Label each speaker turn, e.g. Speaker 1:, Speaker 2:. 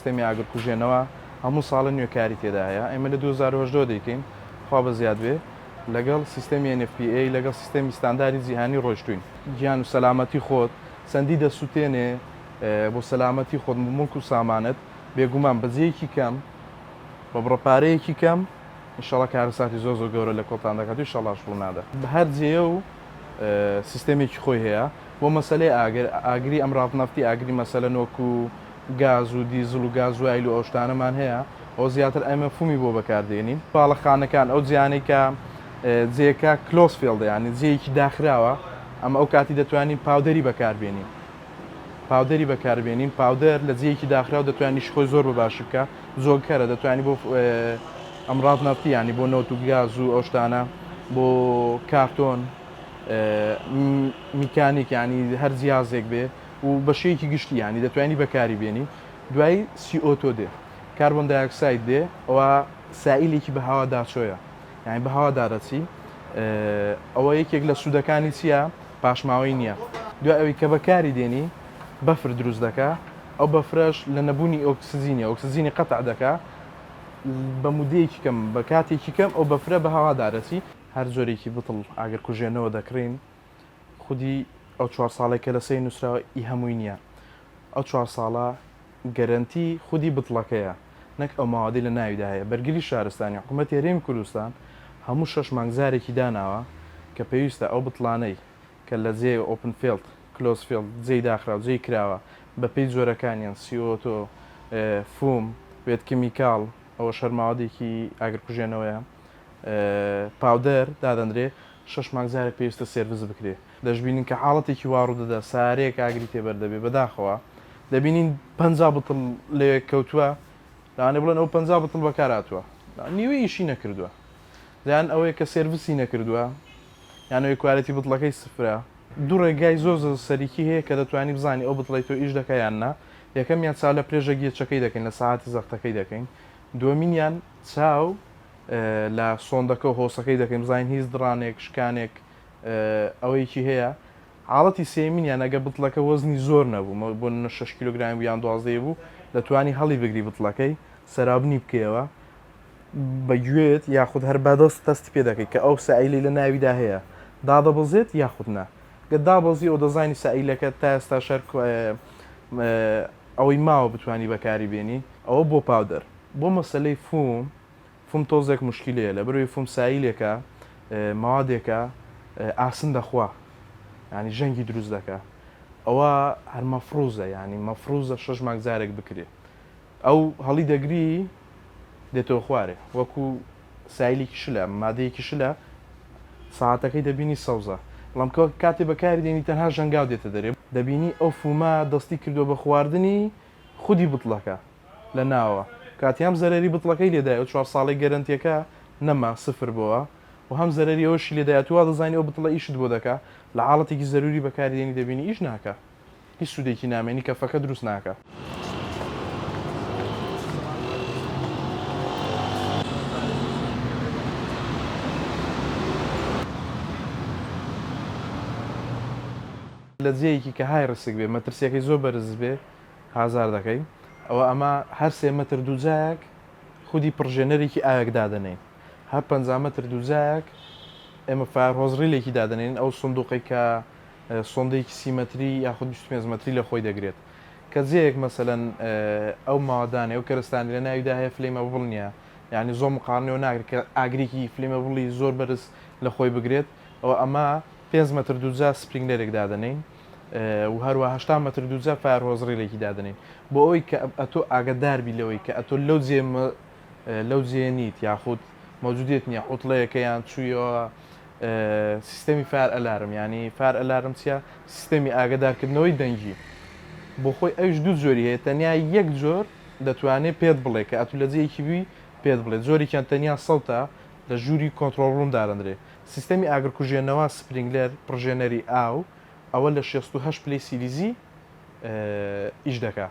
Speaker 1: سیستەمی ئاگرکوژێنەوە هەموو ساڵە نوێکاری تێدا هەیە. ئێمە لە 2010 دەیکەین خوا بە زیاد بێ لەگەڵ سیستەمی NFPA لەگەڵ سیستەمی ستانداری جیهانی ڕۆیشتوین. گیان و سەلامەتی خۆت چەندی دەسووتێنێ بۆ سەلامەتی خۆت مڵک و سامانت بێگومان بەجێیەکی کەم بە بڕەپارەیەکی کەم ئینشەڵا کارەساتی زۆر گەورە لە کۆتان دەکات و ئینشەڵا شڵ نادە. بە هەر جێیە و سیستەمێکی خۆی هەیە بۆ مەسەلەی ئاگری ئەمڕات نەفتی ئاگری مەسەلەن وەکو گاز و دیزل و گاز و ئایل و ئەو شتانەمان هەیە ئەو زیاتر ئەمە فومی بۆ بەکاردێنین. باڵەخانەکان ئەو جیانەی کە جێەکە کلۆس فێڵدە یانی جێیەکی داخراوە ئەمە ئەو کاتی دەتوانین پاودەری بەکاربێنین. پاودەری بەکاربێنین پاودەر لە جێیەکی داخراو دەتوانانی خۆی زۆر بەباش بکە زۆرکەرە دەتوانانی بۆ ئەمڕات نەفتی ینی بۆ نۆت و گاز و ئەو شتانە بۆ کارتۆن میکانیک ینی هەر جیازێک بێ و بەشەیەکی گشتی ینی دەتوانانی بەکاری بێنی. دوایی CO2 دێ کاربۆن دایۆکساید دێ ئەوە سائیلێکی بە هەوادا چۆیە یعنی بە هەوادا دەچی ئەوە یەکێک لە سوودەکانی چییە پاشماوەی نییە. دوای ئەوەی کە بەکاری دێنی بەفر دروست دەکا ئەو بەفرەش لە نەبوونی ئۆکسسیجینی قەتع دەکا بە مودەیەکی کەم بە کاتێکی کەم ئەو بەفرە بە هەوادا دەچی. هەر جۆرێکی بتڵ ئاگرکوژێنەوە دەکڕین خودی ئەو 4 ساڵێکە لە سەی نووسراوە ئی هەمووی نییە. ئەو 4 ساڵە گەرنتی خودی بتڵەکەیە نەک ئەو ماوەدەی لە ناویدا هەیە. بەرگری شارستانی حکوومەتی هەرێمی کوردستان هەموو 6 مانگزارێکی داناوە کە پێویستە ئەو بتڵانەی کە لە جێ ئۆپن فیلد کلۆز فیلد جێی داخرا و جێی کراوە بە پێی جۆرەکانیان CO2 فوم وێت کیمیکاڵ ئەوە شەرماوەدێکی ئاگرکوژێنەوەیە پاودەر دادەندرێ 6 مانگزارێک پێویستە سێرڤیس بکرێ. دەشبینین کە حاڵەتێکی واڕوو دەدا سارەیەک ئاگری تێبەردەبێ بەداخەوە دەبینین 50 بتڵ لەوێ کەوتووە داوانێ بڵێن ئەو 50 بتڵ بەکاراتوە نیوەی ئیشی نەکردووە دایان ئەوەیە کە سێرڤیسی نەکردووە یانەوەی کوالەتی بتڵەکەی سفرە. دوو ڕێگای زۆر سەریکی هەیە کە دەتوانانی بزانانی ئەو بتڵی تۆ ئیش دەکە یاننا. یەکەمیان چاو لە پرێژە گێچەکەی دەکەین لە ساعتی زەختەکەی دەکەین. دووەمینیان چاو لە سۆندەکە و هۆسەکەی دەکەین بزانین هیچ دڕانێک شکانێک ئەوەیەکی هەیە. حاڵەتی سێمینیان ئەگە بتڵەکە وەزنی زۆر نەبوو بۆ 6 کیلوگرام یان 12 بوو دەتوانی هەڵی بگری بتڵەکەی سەرابنی بکەوە بەگوێت یاخود هەر بەدەست تەستی پێ دەکەیت کە ئەو سائیلی لە ناویدا هەیە دادەبەزێت یاخود نا گە دابەزی ئەو دەزانی سائیلەکە تا ئێستا شەر ئەوەی ماوە بتوانی بەکاری بێنی. ئەوە بۆ پاودەر. بۆ مەسەلەی فوم تۆزێک مشکلەیە لە بەرەوەی فوم سایلێکە ماوادێکە ئاسن دەخوا ینی ژەنگی دروست دەکە ئەوە هەر مەفروزە ینی مەفروزە 6 مانگزارێک بکرێت ئەو هەڵی دەگری دێتەوە خوارێ وەکو سایلێکی شلە مادەیەکی شلە ساعتەکەی دەبینی سەوزە بەڵام کاتێ بەکاری دێنی تەنها ژەنگاو دێتە دەرێ دەبینی ئەو فومە دەستی کردو بە خواردنی خودی بتڵەکە لە ناوە کاتیام زەرری بتڵەکەی لێدای 4 ساڵی گەرنتیەکە نەما سفر بووە و هەم زەرری ئەوشی لێدایەتوە دەزانانی ئەو بتڵە ئیشت بۆ دەکە لە حاڵەتێکی زەروری بەکاردێنی دەبینی ئیش ناکە هیچ سوودێکی نامێنی کەفەکە دروست ناکە. لە جێیەکی کە های ڕسک بێ مەترسیەکەی زۆر بەرز بێ هازار دەکەین ئەوە ئەمە هەر 3 مەتر دووجایەک خودی پڕژێنەرێکی ئاوێک دادەنین هەر 50 مەتر دووجایەک ئێمە فایرهۆزڕیلێکی دادەنین ئەو سندوقی کە سۆندەیەکی 30 مەتری یاخود 25 مەتری لە خۆی دەگرێت کە جێیەک مەسەلەن ئەو ماوەدانێ و کەرستانی لە ناویدا هەیە فلێمە بڵ نییە یعنی زۆر مقارنەوە ناگرێت کە ئاگرێکی فلێمە بڵی زۆر بەرز لە خۆی بگرێت ئەوە ئەمە 5 مەتر دووجا سپرینگلەرێک دادەنین و هەروە 80 مەتر دووجا فایرهۆزڕیلێکی دادەنین بۆ ئەوەی کە ئەتۆ ئاگداربی لەوەی کە ئەتۆ لەو جێنیت یاخود مەوجودێت نییە قوتڵەیەکە یان چوویەوە سیستەمی فار ئەلارم ینی فار ئەلارم چیە سیستەمی ئاگدارکردنەوەی دەنگی بۆ خۆی ئەوش دوو جۆری هەیە تەنیا یەک جۆر دەتوانێت پێت بڵێ کە ئەتو لە جێیەکی بووی پێت بڵێت جۆرێکیان تەنیا سەڵتە لە ژووری کۆنتڕۆڵ ڕووم دارەندرێ سیستەمی ئاگرکوژێنەوە سپرینگلەر پڕژێنەری ئاو ئەوە لە 68 پلەی سیلیزی ئیش دەکا.